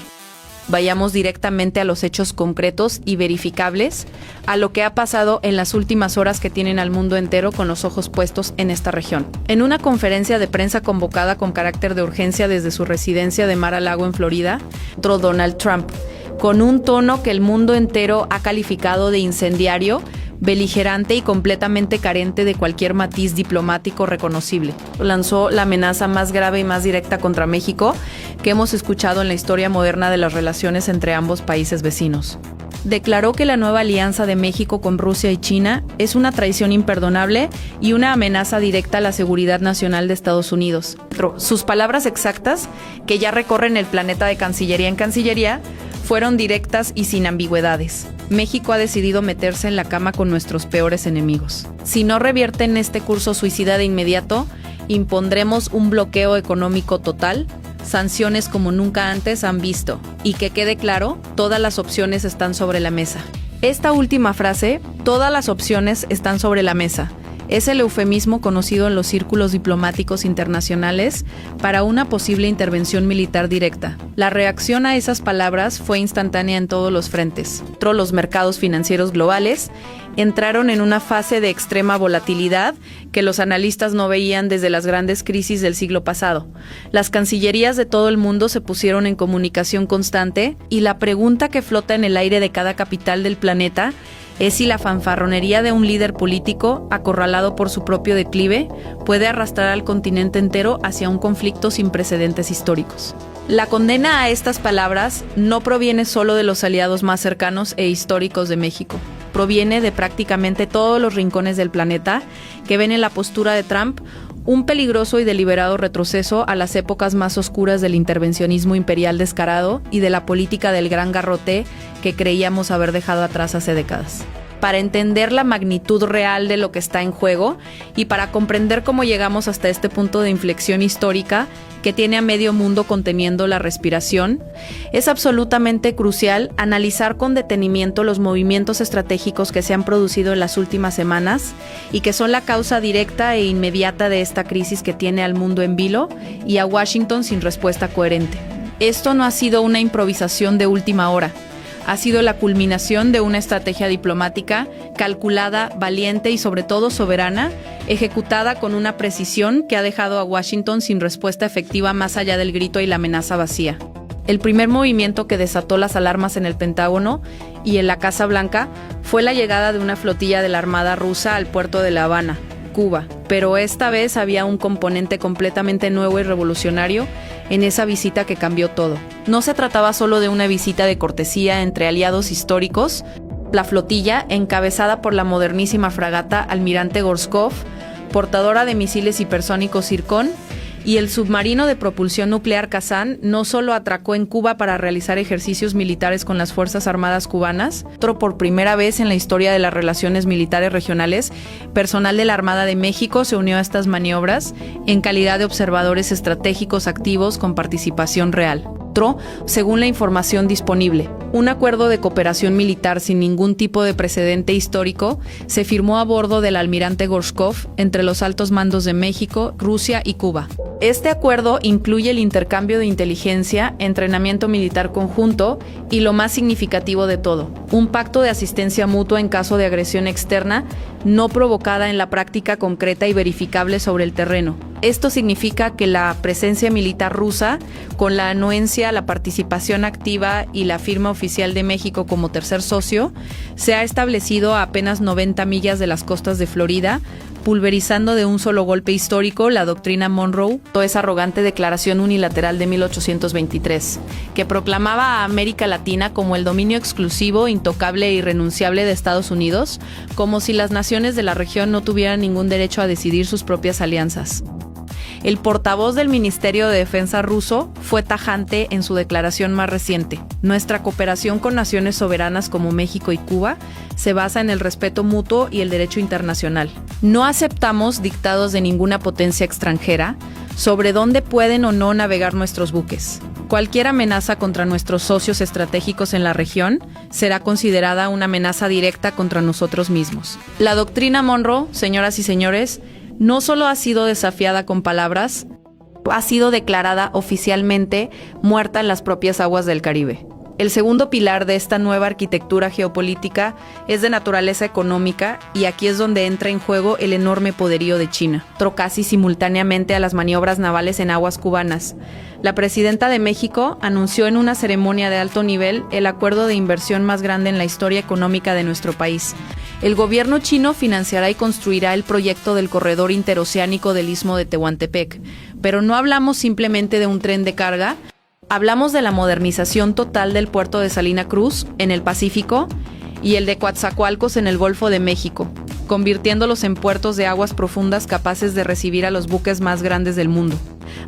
Vayamos directamente a los hechos concretos y verificables, a lo que ha pasado en las últimas horas que tienen al mundo entero con los ojos puestos en esta región. En una conferencia de prensa convocada con carácter de urgencia desde su residencia de Mar-a-Lago en Florida, entró Donald Trump, con un tono que el mundo entero ha calificado de incendiario, beligerante y completamente carente de cualquier matiz diplomático reconocible. Lanzó la amenaza más grave y más directa contra México que hemos escuchado en la historia moderna de las relaciones entre ambos países vecinos. Declaró que la nueva alianza de México con Rusia y China es una traición imperdonable y una amenaza directa a la seguridad nacional de Estados Unidos. Sus palabras exactas, que ya recorren el planeta de cancillería en cancillería, fueron directas y sin ambigüedades. México ha decidido meterse en la cama con nuestros peores enemigos. Si no revierten este curso suicida de inmediato, impondremos un bloqueo económico total, sanciones como nunca antes han visto, y que quede claro, todas las opciones están sobre la mesa. Esta última frase, todas las opciones están sobre la mesa, es el eufemismo conocido en los círculos diplomáticos internacionales para una posible intervención militar directa. La reacción a esas palabras fue instantánea en todos los frentes. Los mercados financieros globales entraron en una fase de extrema volatilidad que los analistas no veían desde las grandes crisis del siglo pasado. Las cancillerías de todo el mundo se pusieron en comunicación constante y la pregunta que flota en el aire de cada capital del planeta es si la fanfarronería de un líder político, acorralado por su propio declive, puede arrastrar al continente entero hacia un conflicto sin precedentes históricos. La condena a estas palabras no proviene solo de los aliados más cercanos e históricos de México. Proviene de prácticamente todos los rincones del planeta que ven en la postura de Trump un peligroso y deliberado retroceso a las épocas más oscuras del intervencionismo imperial descarado y de la política del gran garrote que creíamos haber dejado atrás hace décadas. Para entender la magnitud real de lo que está en juego y para comprender cómo llegamos hasta este punto de inflexión histórica que tiene a medio mundo conteniendo la respiración, es absolutamente crucial analizar con detenimiento los movimientos estratégicos que se han producido en las últimas semanas y que son la causa directa e inmediata de esta crisis que tiene al mundo en vilo y a Washington sin respuesta coherente. Esto no ha sido una improvisación de última hora. Ha sido la culminación de una estrategia diplomática calculada, valiente y sobre todo soberana, ejecutada con una precisión que ha dejado a Washington sin respuesta efectiva más allá del grito y la amenaza vacía. El primer movimiento que desató las alarmas en el Pentágono y en la Casa Blanca fue la llegada de una flotilla de la Armada rusa al puerto de La Habana, Cuba, pero esta vez había un componente completamente nuevo y revolucionario en esa visita que cambió todo. No se trataba solo de una visita de cortesía entre aliados históricos. La flotilla, encabezada por la modernísima fragata Almirante Gorshkov, portadora de misiles hipersónicos Zircón, y el submarino de propulsión nuclear Kazán, no solo atracó en Cuba para realizar ejercicios militares con las Fuerzas Armadas cubanas, por primera vez en la historia de las relaciones militares regionales, personal de la Armada de México se unió a estas maniobras en calidad de observadores estratégicos activos con participación real. Según la información disponible, un acuerdo de cooperación militar sin ningún tipo de precedente histórico se firmó a bordo del Almirante Gorshkov entre los altos mandos de México, Rusia y Cuba. Este acuerdo incluye el intercambio de inteligencia, entrenamiento militar conjunto y, lo más significativo de todo, un pacto de asistencia mutua en caso de agresión externa no provocada en la práctica concreta y verificable sobre el terreno. Esto significa que la presencia militar rusa, con la anuencia, la participación activa y la firma oficial de México como tercer socio, se ha establecido a apenas 90 millas de las costas de Florida, pulverizando de un solo golpe histórico la doctrina Monroe, toda esa arrogante declaración unilateral de 1823, que proclamaba a América Latina como el dominio exclusivo, intocable e irrenunciable de Estados Unidos, como si las naciones de la región no tuvieran ningún derecho a decidir sus propias alianzas. El portavoz del Ministerio de Defensa ruso fue tajante en su declaración más reciente. Nuestra cooperación con naciones soberanas como México y Cuba se basa en el respeto mutuo y el derecho internacional. No aceptamos dictados de ninguna potencia extranjera sobre dónde pueden o no navegar nuestros buques. Cualquier amenaza contra nuestros socios estratégicos en la región será considerada una amenaza directa contra nosotros mismos. La doctrina Monroe, señoras y señores, no solo ha sido desafiada con palabras, ha sido declarada oficialmente muerta en las propias aguas del Caribe. El segundo pilar de esta nueva arquitectura geopolítica es de naturaleza económica, y aquí es donde entra en juego el enorme poderío de China. Entró casi simultáneamente a las maniobras navales en aguas cubanas. La presidenta de México anunció en una ceremonia de alto nivel el acuerdo de inversión más grande en la historia económica de nuestro país. El gobierno chino financiará y construirá el proyecto del corredor interoceánico del Istmo de Tehuantepec. Pero no hablamos simplemente de un tren de carga. Hablamos de la modernización total del puerto de Salina Cruz, en el Pacífico, y el de Coatzacoalcos en el Golfo de México, convirtiéndolos en puertos de aguas profundas capaces de recibir a los buques más grandes del mundo.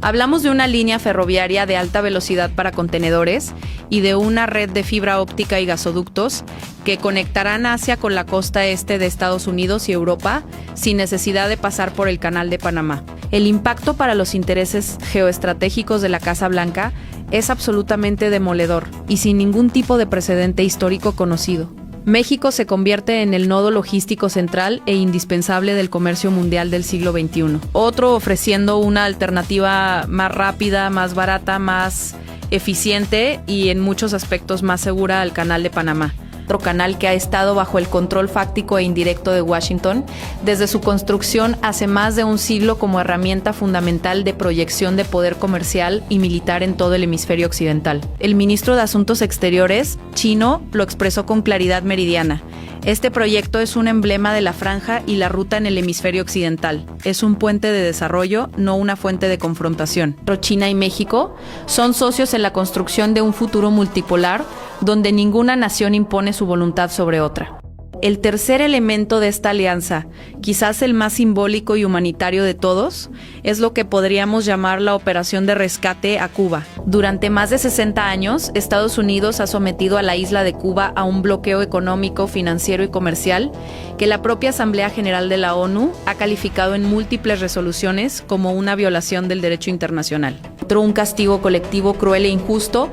Hablamos de una línea ferroviaria de alta velocidad para contenedores y de una red de fibra óptica y gasoductos que conectarán Asia con la costa este de Estados Unidos y Europa sin necesidad de pasar por el Canal de Panamá. El impacto para los intereses geoestratégicos de la Casa Blanca es absolutamente demoledor y sin ningún tipo de precedente histórico conocido. México se convierte en el nodo logístico central e indispensable del comercio mundial del siglo XXI. Otro ofreciendo una alternativa más rápida, más barata, más eficiente y en muchos aspectos más segura al Canal de Panamá. Otro canal que ha estado bajo el control fáctico e indirecto de Washington desde su construcción hace más de un siglo como herramienta fundamental de proyección de poder comercial y militar en todo el hemisferio occidental. El ministro de Asuntos Exteriores chino lo expresó con claridad meridiana. Este proyecto es un emblema de la franja y la ruta en el hemisferio occidental. Es un puente de desarrollo, no una fuente de confrontación. China y México son socios en la construcción de un futuro multipolar donde ninguna nación impone su voluntad sobre otra. El tercer elemento de esta alianza, quizás el más simbólico y humanitario de todos, es lo que podríamos llamar la operación de rescate a Cuba. Durante más de 60 años, Estados Unidos ha sometido a la isla de Cuba a un bloqueo económico, financiero y comercial que la propia Asamblea General de la ONU ha calificado en múltiples resoluciones como una violación del derecho internacional. Un castigo colectivo cruel e injusto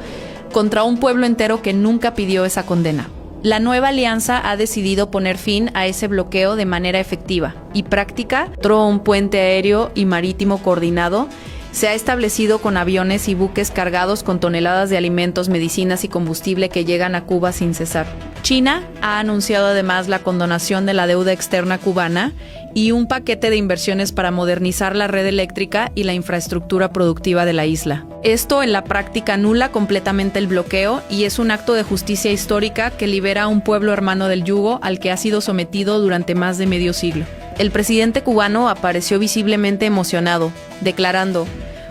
contra un pueblo entero que nunca pidió esa condena. La nueva alianza ha decidido poner fin a ese bloqueo de manera efectiva y práctica. Un puente aéreo y marítimo coordinado se ha establecido con aviones y buques cargados con toneladas de alimentos, medicinas y combustible que llegan a Cuba sin cesar. China ha anunciado además la condonación de la deuda externa cubana y un paquete de inversiones para modernizar la red eléctrica y la infraestructura productiva de la isla. Esto en la práctica anula completamente el bloqueo y es un acto de justicia histórica que libera a un pueblo hermano del yugo al que ha sido sometido durante más de medio siglo. El presidente cubano apareció visiblemente emocionado, declarando: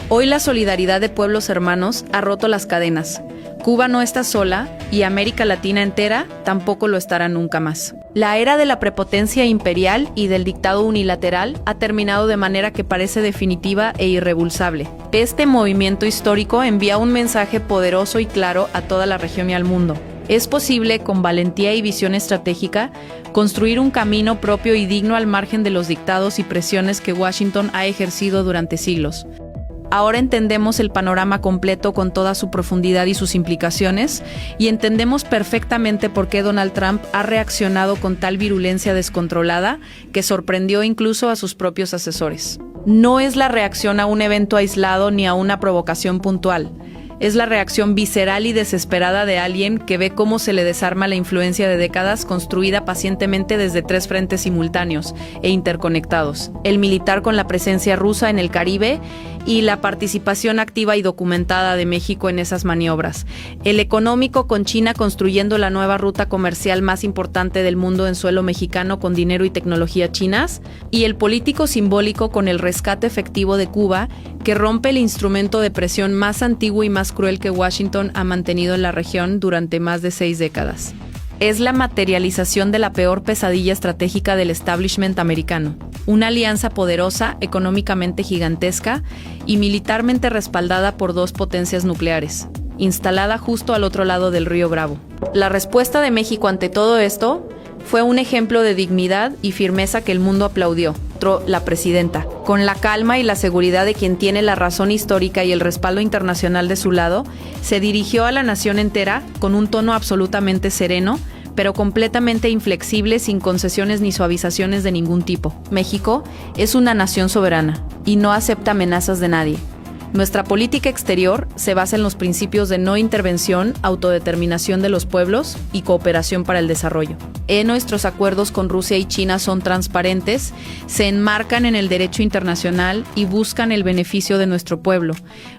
"Hoy la solidaridad de pueblos hermanos ha roto las cadenas. Cuba no está sola y América Latina entera tampoco lo estará nunca más". La era de la prepotencia imperial y del dictado unilateral ha terminado de manera que parece definitiva e irrebulsable. Este movimiento histórico envía un mensaje poderoso y claro a toda la región y al mundo. Es posible, con valentía y visión estratégica, construir un camino propio y digno al margen de los dictados y presiones que Washington ha ejercido durante siglos. Ahora entendemos el panorama completo con toda su profundidad y sus implicaciones, y entendemos perfectamente por qué Donald Trump ha reaccionado con tal virulencia descontrolada que sorprendió incluso a sus propios asesores. No es la reacción a un evento aislado ni a una provocación puntual. Es la reacción visceral y desesperada de alguien que ve cómo se le desarma la influencia de décadas construida pacientemente desde 3 frentes simultáneos e interconectados: el militar con la presencia rusa en el Caribe y la participación activa y documentada de México en esas maniobras; el económico con China construyendo la nueva ruta comercial más importante del mundo en suelo mexicano con dinero y tecnología chinas; y el político simbólico con el rescate efectivo de Cuba, que rompe el instrumento de presión más antiguo y más cruel que Washington ha mantenido en la región durante más de 6 décadas. Es la materialización de la peor pesadilla estratégica del establishment americano: una alianza poderosa, económicamente gigantesca y militarmente respaldada por 2 potencias nucleares, instalada justo al otro lado del río Bravo. La respuesta de México ante todo esto Fue un ejemplo de dignidad y firmeza que el mundo aplaudió. La presidenta, con la calma y la seguridad de quien tiene la razón histórica y el respaldo internacional de su lado, se dirigió a la nación entera con un tono absolutamente sereno, pero completamente inflexible, sin concesiones ni suavizaciones de ningún tipo. México es una nación soberana y no acepta amenazas de nadie. Nuestra política exterior se basa en los principios de no intervención, autodeterminación de los pueblos y cooperación para el desarrollo. Nuestros acuerdos con Rusia y China son transparentes, se enmarcan en el derecho internacional y buscan el beneficio de nuestro pueblo.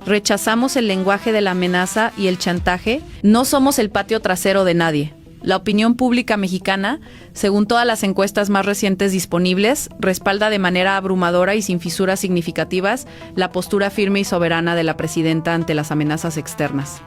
Rechazamos el lenguaje de la amenaza y el chantaje. No somos el patio trasero de nadie. La opinión pública mexicana, según todas las encuestas más recientes disponibles, respalda de manera abrumadora y sin fisuras significativas la postura firme y soberana de la presidenta ante las amenazas externas.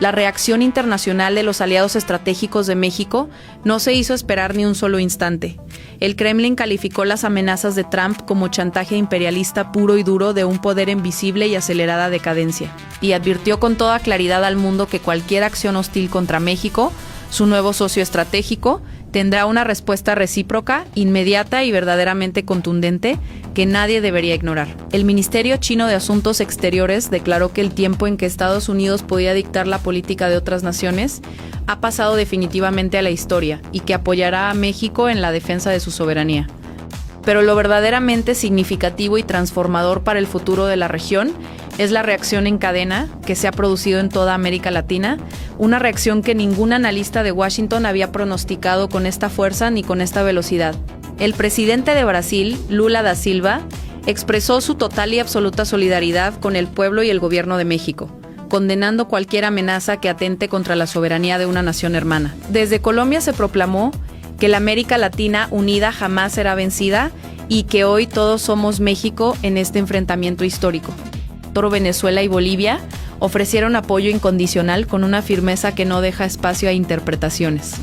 La reacción internacional de los aliados estratégicos de México no se hizo esperar ni un solo instante. El Kremlin calificó las amenazas de Trump como chantaje imperialista puro y duro de un poder en visible y acelerada decadencia, y advirtió con toda claridad al mundo que cualquier acción hostil contra México, su nuevo socio estratégico, tendrá una respuesta recíproca, inmediata y verdaderamente contundente que nadie debería ignorar. El Ministerio Chino de Asuntos Exteriores declaró que el tiempo en que Estados Unidos podía dictar la política de otras naciones ha pasado definitivamente a la historia y que apoyará a México en la defensa de su soberanía. Pero lo verdaderamente significativo y transformador para el futuro de la región es la reacción en cadena que se ha producido en toda América Latina, una reacción que ningún analista de Washington había pronosticado con esta fuerza ni con esta velocidad. El presidente de Brasil, Lula da Silva, expresó su total y absoluta solidaridad con el pueblo y el gobierno de México, condenando cualquier amenaza que atente contra la soberanía de una nación hermana. Desde Colombia se proclamó que la América Latina unida jamás será vencida y que hoy todos somos México en este enfrentamiento histórico. Venezuela y Bolivia ofrecieron apoyo incondicional con una firmeza que no deja espacio a interpretaciones.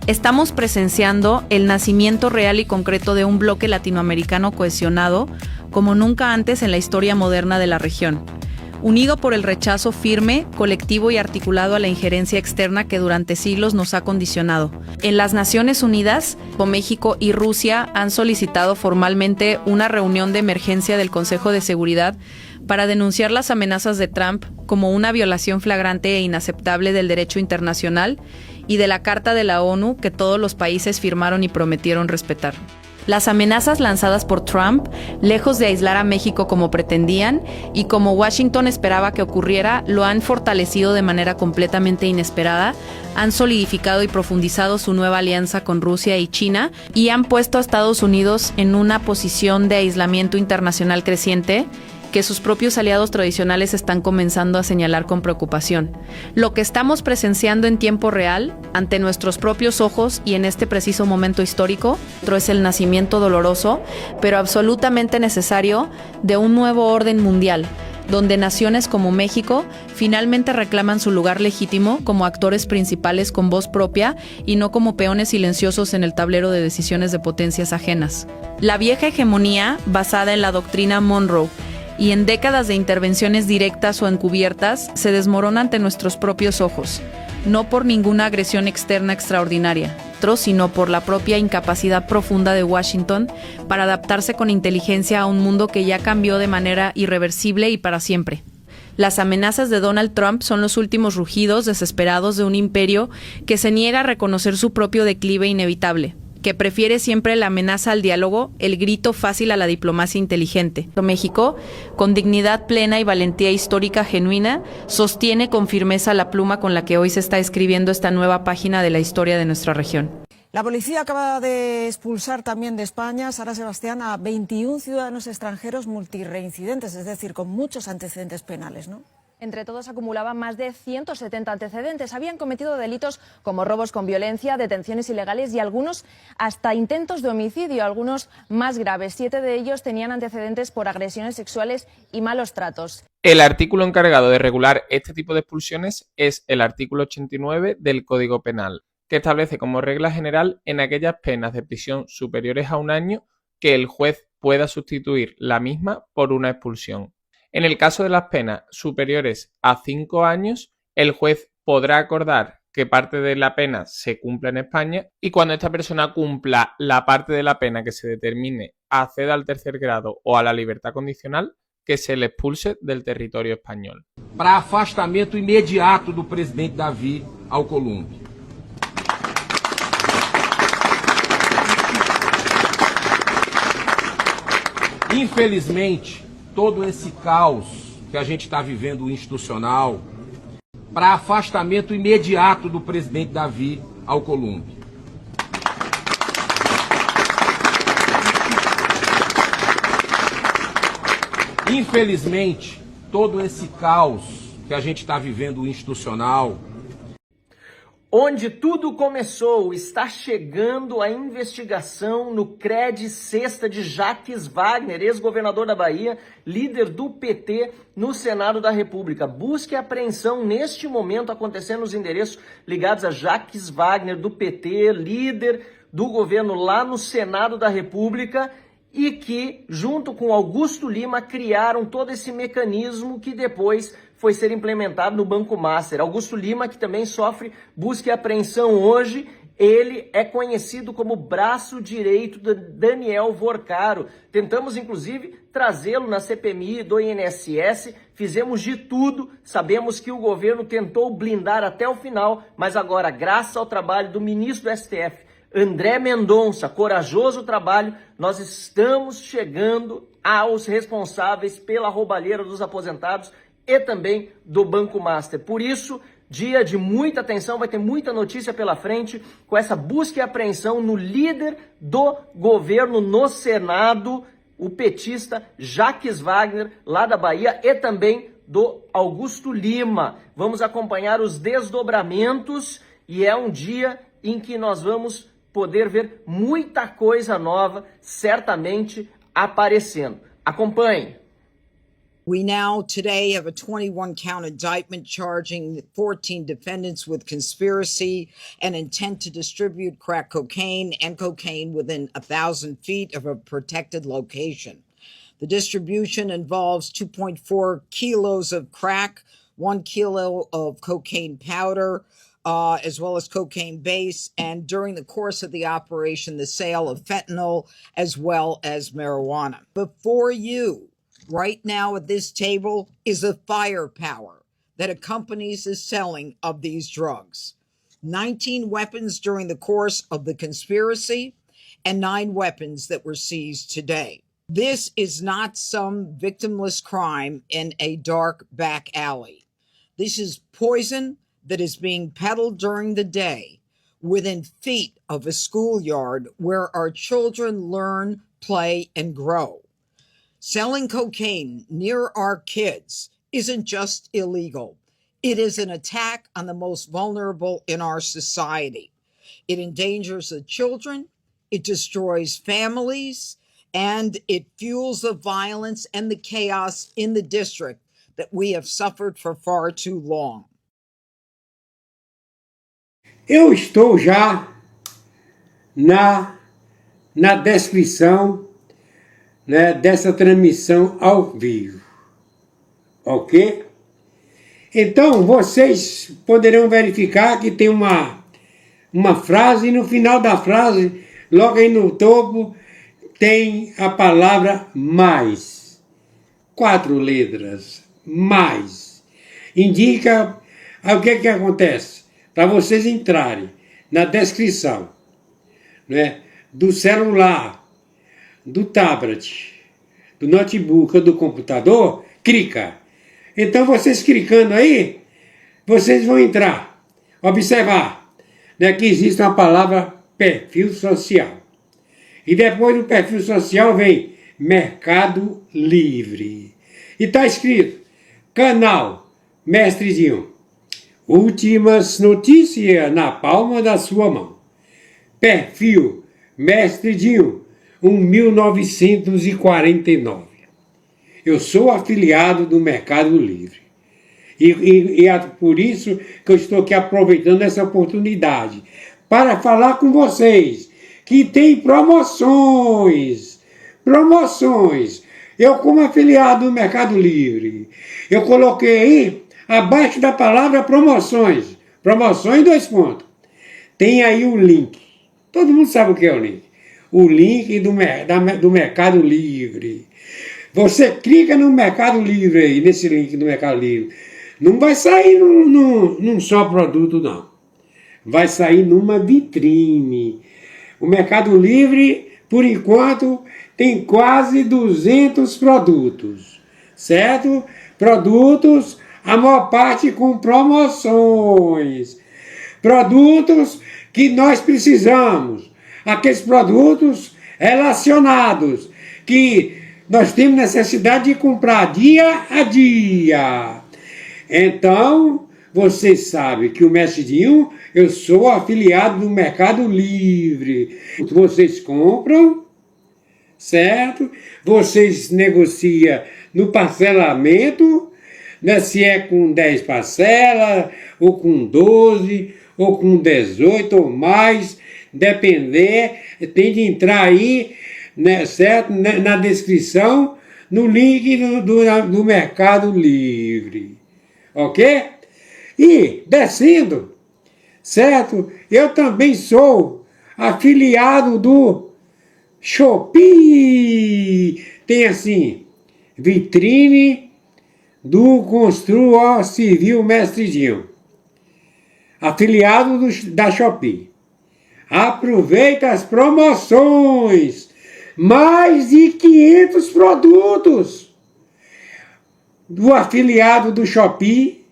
Estamos presenciando el nacimiento real y concreto de un bloque latinoamericano cohesionado como nunca antes en la historia moderna de la región, unido por el rechazo firme, colectivo y articulado a la injerencia externa que durante siglos nos ha condicionado. En las Naciones Unidas, México y Rusia han solicitado formalmente una reunión de emergencia del Consejo de Seguridad para denunciar las amenazas de Trump como una violación flagrante e inaceptable del derecho internacional y de la Carta de la ONU que todos los países firmaron y prometieron respetar. Las amenazas lanzadas por Trump, lejos de aislar a México como pretendían y como Washington esperaba que ocurriera, lo han fortalecido de manera completamente inesperada, han solidificado y profundizado su nueva alianza con Rusia y China y han puesto a Estados Unidos en una posición de aislamiento internacional creciente que sus propios aliados tradicionales están comenzando a señalar con preocupación. Lo que estamos presenciando en tiempo real, ante nuestros propios ojos y en este preciso momento histórico, es el nacimiento doloroso, pero absolutamente necesario, de un nuevo orden mundial, donde naciones como México finalmente reclaman su lugar legítimo como actores principales con voz propia y no como peones silenciosos en el tablero de decisiones de potencias ajenas. La vieja hegemonía, basada en la doctrina Monroe, y en décadas de intervenciones directas o encubiertas, se desmorona ante nuestros propios ojos, no por ninguna agresión externa extraordinaria, sino por la propia incapacidad profunda de Washington para adaptarse con inteligencia a un mundo que ya cambió de manera irreversible y para siempre. Las amenazas de Donald Trump son los últimos rugidos desesperados de un imperio que se niega a reconocer su propio declive inevitable, que prefiere siempre la amenaza al diálogo, el grito fácil a la diplomacia inteligente. México, con dignidad plena y valentía histórica genuina, sostiene con firmeza la pluma con la que hoy se está escribiendo esta nueva página de la historia de nuestra región.
La policía acaba de expulsar también de España, Sara Sebastián, a 21 ciudadanos extranjeros multireincidentes, es decir, con muchos antecedentes penales, ¿no?
Entre todos acumulaban más de 170 antecedentes. Habían cometido delitos como robos con violencia, detenciones ilegales y algunos hasta intentos de homicidio, algunos más graves. 7 de ellos tenían antecedentes por agresiones sexuales y malos tratos.
El artículo encargado de regular este tipo de expulsiones es el artículo 89 del Código Penal, que establece como regla general en aquellas penas de prisión superiores a 1 año que el juez pueda sustituir la misma por una expulsión. En el caso de las penas superiores a 5 años, el juez podrá acordar que parte de la pena se cumpla en España y cuando esta persona cumpla la parte de la pena que se determine, acceda al tercer grado o a la libertad condicional, que se le expulse del territorio español.
Para afastamento imediato do presidente Davi Alcolumbre. Infelizmente, todo esse caos que a gente está vivendo institucional, para afastamento imediato do presidente Davi Alcolumbre. Infelizmente, todo esse caos que a gente está vivendo institucional,
onde tudo começou, está chegando a investigação no CRED Sexta de Jacques Wagner, ex-governador da Bahia, líder do PT no Senado da República. Busca e apreensão neste momento acontecendo nos endereços ligados a Jacques Wagner, do PT, líder do governo lá no Senado da República, e que, junto com Augusto Lima, criaram todo esse mecanismo que depois foi ser implementado no Banco Master. Augusto Lima, que também sofre busca e apreensão hoje, ele é conhecido como braço direito de Daniel Vorcaro. Tentamos, inclusive, trazê-lo na CPMI do INSS, fizemos de tudo, sabemos que o governo tentou blindar até o final, mas agora, graças ao trabalho do ministro do STF, André Mendonça, corajoso trabalho, nós estamos chegando aos responsáveis pela roubalheira dos aposentados e também do Banco Master. Por isso, dia de muita atenção, vai ter muita notícia pela frente com essa busca e apreensão no líder do governo no Senado, o petista Jacques Wagner, lá da Bahia, e também do Augusto Lima. Vamos acompanhar os desdobramentos e é um dia em que nós vamos poder ver muita coisa nova, certamente, aparecendo. Acompanhe.
We now today have a 21-count indictment charging 14 defendants with conspiracy and intent to distribute crack cocaine and cocaine within 1,000 feet of a protected location. The distribution involves 2.4 kilos of crack, 1 kilo of cocaine powder, as well as cocaine base, and during the course of the operation, the sale of fentanyl as well as marijuana. Before you, right now at this table, is the firepower that accompanies the selling of these drugs. 19 weapons during the course of the conspiracy and 9 weapons that were seized today. This is not some victimless crime in a dark back alley. This is poison that is being peddled during the day within feet of a schoolyard where our children learn, play, and grow. Selling cocaine near our kids isn't just illegal. It is an attack on the most vulnerable in our society. It endangers the children, it destroys families, and it fuels the violence and the chaos in the district that we have suffered for far too long.
Eu estou já na descrição, né, dessa transmissão ao vivo, ok? Então, vocês poderão verificar que tem uma frase, e no final da frase, logo aí no topo, tem a palavra mais. 4 letras, mais. Indica o que acontece. Para vocês entrarem na descrição, né, do celular, do tablet, do notebook ou do computador, clica. Então vocês clicando aí, vocês vão entrar, observar, né, que existe uma palavra perfil social. E depois do perfil social vem Mercado Livre. E está escrito, canal Mestrezinho. Últimas notícias na palma da sua mão. Perfil Mestre Dinho, 1949. Eu sou afiliado do Mercado Livre. E é por isso que eu estou aqui aproveitando essa oportunidade para falar com vocês que tem promoções. Promoções. Eu, como afiliado do Mercado Livre, eu coloquei aí abaixo da palavra promoções, Promoções 2 pontos. Tem aí o link. Todo mundo sabe o que é o link. O link do Mercado Livre. Você clica no Mercado Livre aí, nesse link do Mercado Livre. Não vai sair num só produto, não. Vai sair numa vitrine. O Mercado Livre, por enquanto, tem quase 200 produtos, certo? Produtos, a maior parte com promoções. Produtos que nós precisamos. Aqueles produtos relacionados, que nós temos necessidade de comprar dia a dia. Então, vocês sabem que o Mestre Dinho, eu sou afiliado do Mercado Livre. Vocês compram, certo? Vocês negociam no parcelamento, né? Se é com 10 parcelas, ou com 12, ou com 18 ou mais, depender, tem de entrar aí, né, certo? Na descrição, no link do Mercado Livre. Ok? E, descendo, certo? Eu também sou afiliado do Shopee. Tem assim, vitrine do Construa Civil Mestre Dinho. Afiliado da Shopee. Aproveita as promoções. Mais de 500 produtos do afiliado do Shopee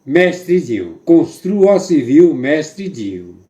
Mestre Dinho. Construa Civil Mestre Dinho.